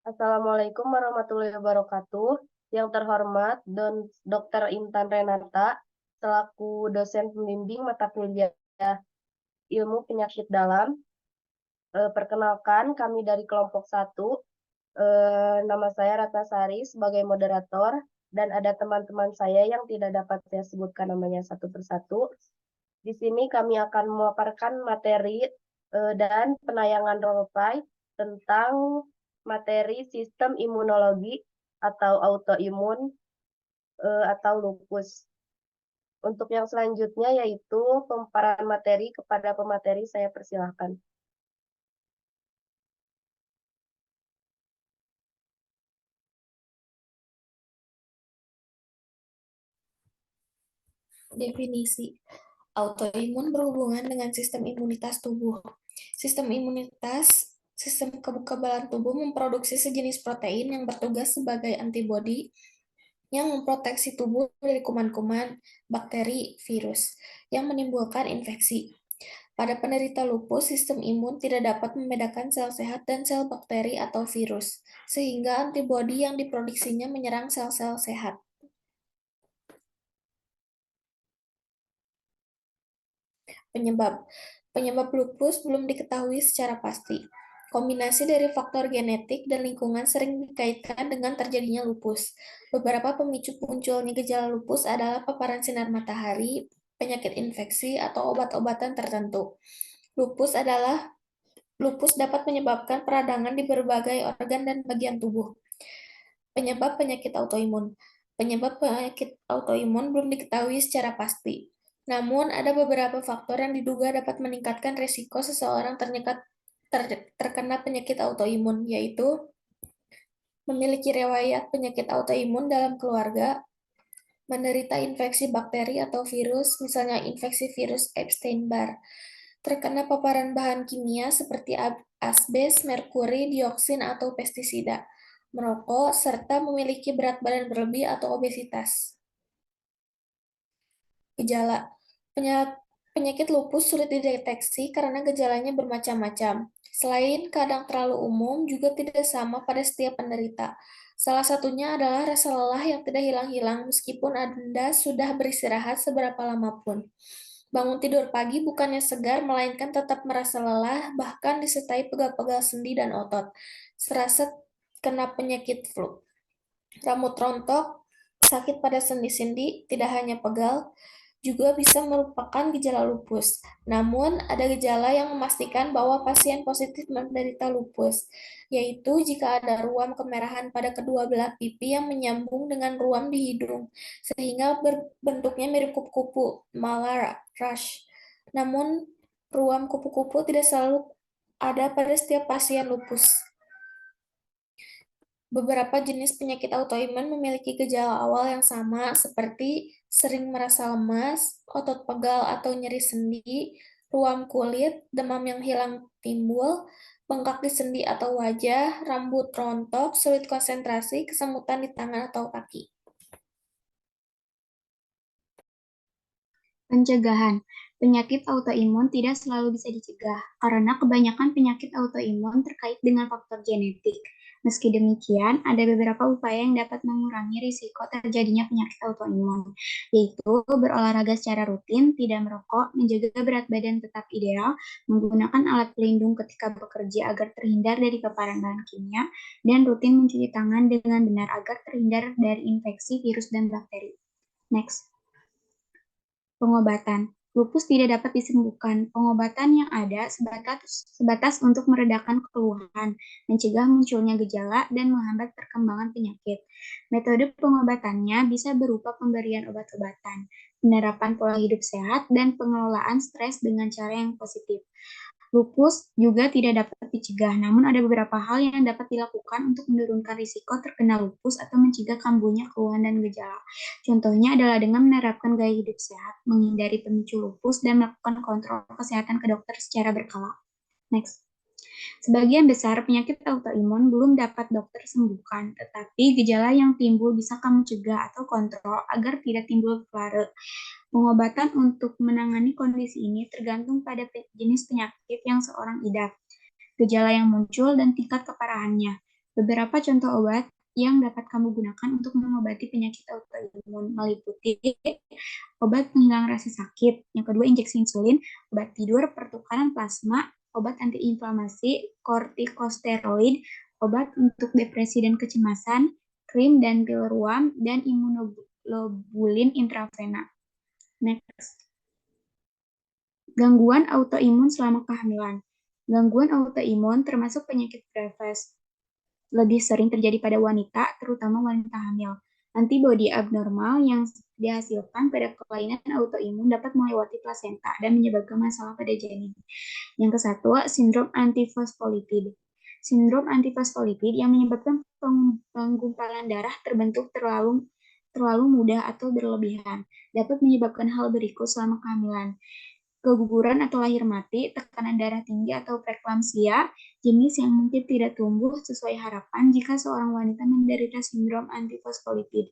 Assalamualaikum warahmatullahi wabarakatuh. Yang terhormat Dr. Intan Renata, selaku dosen pembimbing mata kuliah Ilmu Penyakit Dalam. Perkenalkan, kami dari kelompok 1. Nama saya Ratna Sari sebagai moderator, dan ada teman-teman saya yang tidak dapat saya sebutkan namanya satu persatu. Di sini kami akan memaparkan materi dan penayangan role-play tentang materi sistem imunologi atau autoimun atau lupus. Untuk yang selanjutnya yaitu pemaparan materi kepada pemateri, saya persilahkan. Definisi. Autoimun berhubungan dengan sistem imunitas tubuh. Sistem kekebalan tubuh memproduksi sejenis protein yang bertugas sebagai antibodi yang memproteksi tubuh dari kuman-kuman, bakteri, virus yang menimbulkan infeksi. Pada penderita lupus, sistem imun tidak dapat membedakan sel sehat dan sel bakteri atau virus, sehingga antibodi yang diproduksinya menyerang sel-sel sehat. Penyebab Penyebab lupus belum diketahui secara pasti. Kombinasi dari faktor genetik dan lingkungan sering dikaitkan dengan terjadinya lupus. Beberapa pemicu munculnya gejala lupus adalah paparan sinar matahari, penyakit infeksi, atau obat-obatan tertentu. Lupus dapat menyebabkan peradangan di berbagai organ dan bagian tubuh. Penyebab penyakit autoimun. Penyebab penyakit autoimun belum diketahui secara pasti. Namun, ada beberapa faktor yang diduga dapat meningkatkan risiko seseorang terkena penyakit autoimun, yaitu memiliki riwayat penyakit autoimun dalam keluarga, menderita infeksi bakteri atau virus, misalnya infeksi virus Epstein-Barr, terkena paparan bahan kimia seperti asbes, merkuri, dioksin, atau pestisida, merokok, serta memiliki berat badan berlebih atau obesitas. Gejala. Penyakit lupus sulit dideteksi karena gejalanya bermacam-macam. Selain kadang terlalu umum, juga tidak sama pada setiap penderita. Salah satunya adalah rasa lelah yang tidak hilang-hilang meskipun Anda sudah beristirahat seberapa lama pun. Bangun tidur pagi bukannya segar, melainkan tetap merasa lelah, bahkan disertai pegal-pegal sendi dan otot. Serasa kena penyakit flu. Rambut rontok, sakit pada sendi-sendi, tidak hanya pegal, juga bisa merupakan gejala lupus. Namun, ada gejala yang memastikan bahwa pasien positif menderita lupus, yaitu jika ada ruam kemerahan pada kedua belah pipi yang menyambung dengan ruam di hidung, sehingga bentuknya mirip kupu-kupu, malah rash. Namun, ruam kupu-kupu tidak selalu ada pada setiap pasien lupus. Beberapa jenis penyakit autoimun memiliki gejala awal yang sama, seperti sering merasa lemas, otot pegal atau nyeri sendi, ruam kulit, demam yang hilang timbul, bengkak di sendi atau wajah, rambut rontok, sulit konsentrasi, kesemutan di tangan atau kaki. Pencegahan. Penyakit autoimun tidak selalu bisa dicegah karena kebanyakan penyakit autoimun terkait dengan faktor genetik. Meski demikian, ada beberapa upaya yang dapat mengurangi risiko terjadinya penyakit autoimun, yaitu berolahraga secara rutin, tidak merokok, menjaga berat badan tetap ideal, menggunakan alat pelindung ketika bekerja agar terhindar dari paparan bahan kimia, dan rutin mencuci tangan dengan benar agar terhindar dari infeksi virus dan bakteri. Next. Pengobatan. Lupus tidak dapat disembuhkan. Pengobatan yang ada sebatas untuk meredakan keluhan, mencegah munculnya gejala, dan menghambat perkembangan penyakit. Metode pengobatannya bisa berupa pemberian obat-obatan, penerapan pola hidup sehat, dan pengelolaan stres dengan cara yang positif. Lupus juga tidak dapat dicegah, namun ada beberapa hal yang dapat dilakukan untuk menurunkan risiko terkena lupus atau mencegah kambuhnya keluhan dan gejala. Contohnya adalah dengan menerapkan gaya hidup sehat, menghindari pemicu lupus, dan melakukan kontrol kesehatan ke dokter secara berkala. Next. Sebagian besar penyakit autoimun belum dapat dokter sembuhkan, tetapi gejala yang timbul bisa kamu cegah atau kontrol agar tidak timbul flare. Pengobatan untuk menangani kondisi ini tergantung pada jenis penyakit yang seorang idap, gejala yang muncul, dan tingkat keparahannya. Beberapa contoh obat yang dapat kamu gunakan untuk mengobati penyakit autoimun meliputi obat penghilang rasa sakit, yang kedua injeksi insulin, obat tidur, pertukaran plasma, obat antiinflamasi, kortikosteroid, obat untuk depresi dan kecemasan, krim dan pil ruam, dan imunoglobulin intravena. Next. Gangguan autoimun selama kehamilan. Gangguan autoimun termasuk penyakit Graves. Lebih sering terjadi pada wanita, terutama wanita hamil. Antibodi abnormal yang dihasilkan pada kelainan autoimun dapat melewati plasenta dan menyebabkan masalah pada janin. Yang kesatu, sindrom antifosfolipid. Sindrom antifosfolipid yang menyebabkan penggumpalan darah terbentuk terlalu mudah atau berlebihan. Dapat menyebabkan hal berikut selama kehamilan. Keguguran atau lahir mati, tekanan darah tinggi atau preeklamsia, jenis yang mungkin tidak tumbuh sesuai harapan jika seorang wanita menderita sindrom antifosfolipid.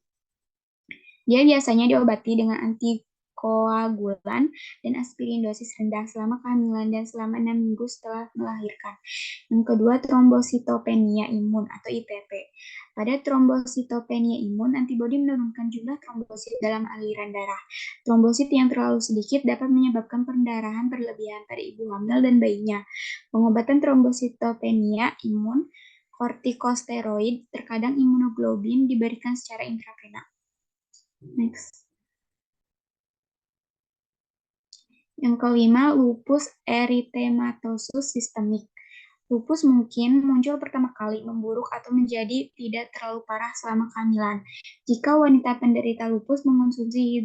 Dia biasanya diobati dengan antikoagulan dan aspirin dosis rendah selama kehamilan dan selama 6 minggu setelah melahirkan. Yang kedua, trombositopenia imun atau ITP. Pada trombositopenia imun, antibodi menurunkan jumlah trombosit dalam aliran darah. Trombosit yang terlalu sedikit dapat menyebabkan pendarahan berlebihan pada ibu hamil dan bayinya. Pengobatan trombositopenia imun, kortikosteroid, terkadang imunoglobulin diberikan secara intravena. Next. Yang kelima, lupus eritematosus sistemik. Lupus mungkin muncul pertama kali memburuk atau menjadi tidak terlalu parah selama kehamilan. Jika wanita penderita lupus mengonsumsi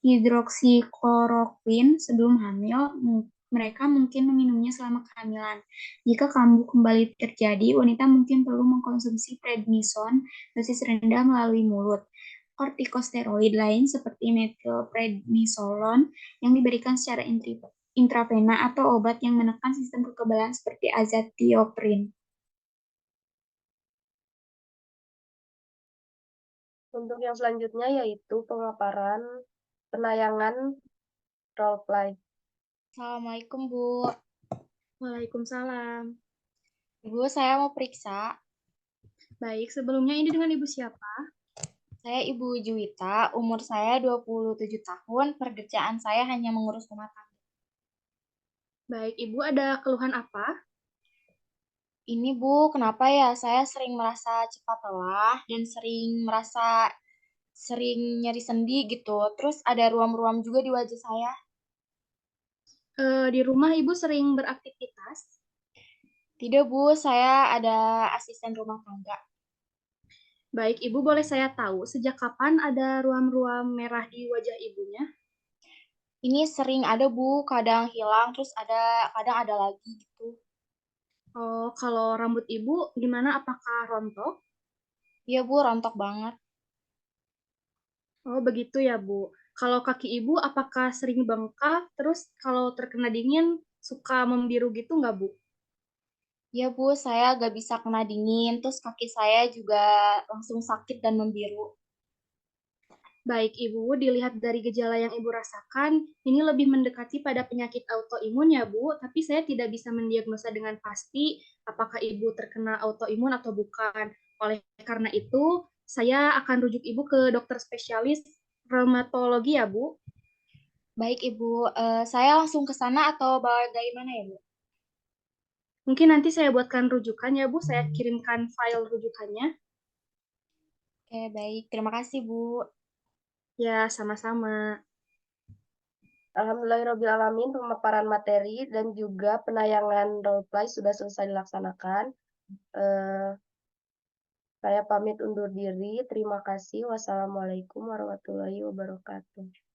hidroksikloroquine sebelum hamil, mereka mungkin meminumnya selama kehamilan. Jika kambuh kembali terjadi, wanita mungkin perlu mengkonsumsi prednison dosis rendah melalui mulut. Kortikosteroid lain seperti metilprednisolon yang diberikan secara intravena atau obat yang menekan sistem kekebalan seperti azathioprine. Untuk yang selanjutnya yaitu pemaparan penayangan role play. Assalamualaikum, Bu. Waalaikumsalam. Ibu, saya mau periksa. Baik, sebelumnya ini dengan Ibu siapa? Saya Ibu Juwita, umur saya 27 tahun, pekerjaan saya hanya mengurus rumah tangga. Baik, Ibu ada keluhan apa? Ini Bu, kenapa ya saya sering merasa cepat lelah dan sering nyeri sendi gitu. Terus ada ruam-ruam juga di wajah saya. Di rumah Ibu sering beraktivitas? Tidak Bu, saya ada asisten rumah tangga. Baik, Ibu boleh saya tahu sejak kapan ada ruam-ruam merah di wajah Ibunya? Ini sering ada Bu, kadang hilang, terus kadang ada lagi gitu. Oh, kalau rambut Ibu gimana? Apakah rontok? Iya Bu, rontok banget. Oh, begitu ya, Bu. Kalau kaki Ibu apakah sering bengkak? Terus kalau terkena dingin suka membiru gitu nggak, Bu? Iya Bu, saya gak bisa kena dingin, terus kaki saya juga langsung sakit dan membiru. Baik, Ibu, dilihat dari gejala yang Ibu rasakan, ini lebih mendekati pada penyakit autoimun ya, Bu, tapi saya tidak bisa mendiagnosa dengan pasti apakah Ibu terkena autoimun atau bukan. Oleh karena itu, saya akan rujuk Ibu ke dokter spesialis rheumatologi ya, Bu. Baik Ibu, saya langsung ke sana atau bagaimana ya Bu? Mungkin nanti saya buatkan rujukan ya, Bu, saya kirimkan file rujukannya. Oke, baik. Terima kasih Bu. Ya, sama-sama. Alhamdulillahirrahmanirrahim, pemaparan materi dan juga penayangan role play sudah selesai dilaksanakan. Saya pamit undur diri. Terima kasih. Wassalamualaikum warahmatullahi wabarakatuh.